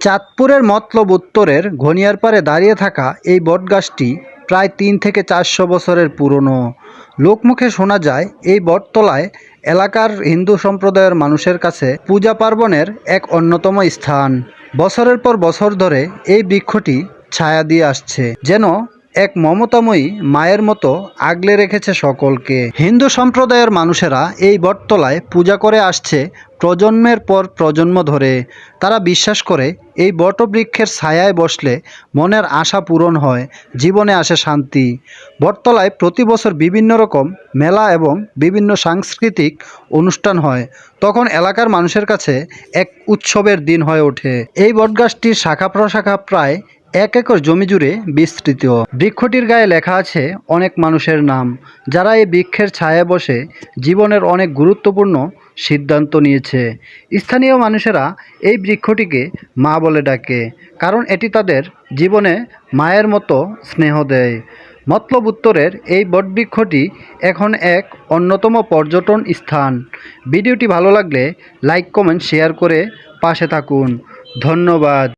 চাঁদপুরের মতলব উত্তরের ঘনিয়ারপাড়ে দাঁড়িয়ে থাকা এই বটগাছটি প্রায় ৩ থেকে ৪০০ বছরের পুরনো। লোকমুখে শোনা যায় এই বটতলায় এলাকার হিন্দু সম্প্রদায়ের মানুষের কাছে পূজা পার্বণের এক অন্যতম স্থান। বছরের পর বছর ধরে এই বৃক্ষটি ছায়া দিয়ে আসছে, যেন এক মমতাময়ী মায়ের মতো আগলে রেখেছে সকলকে। হিন্দু সম্প্রদায়ের মানুষেরা এই বটতলায় পূজা করে আসছে প্রজন্মের পর প্রজন্ম ধরে। তারা বিশ্বাস করে এই বটবৃক্ষের ছায়ায় বসলে মনের আশা পূরণ হয়, জীবনে আসে শান্তি। বটতলায় প্রতি বছর বিভিন্ন রকম মেলা এবং বিভিন্ন সাংস্কৃতিক অনুষ্ঠান হয়। তখন এলাকার মানুষের কাছে এক উৎসবের দিন হয়ে ওঠে। এই বটগাছটির শাখা প্রশাখা প্রায় ১ একর জমি জুড়ে বিস্তৃত। বৃক্ষটির গায়ে লেখা আছে অনেক মানুষের নাম, যারা এই বৃক্ষের ছায়ায় বসে জীবনের অনেক গুরুত্বপূর্ণ সিদ্ধান্ত নিয়েছে। স্থানীয় মানুষেরা এই বৃক্ষটিকে মা বলে ডাকে, কারণ এটি তাদের জীবনে মায়ের মতো স্নেহ দেয়। মতলব উত্তরের এই বটবৃক্ষটি এখন এক অন্যতম পর্যটন স্থান। ভিডিওটি ভালো লাগলে লাইক, কমেন্ট, শেয়ার করে পাশে থাকুন। ধন্যবাদ।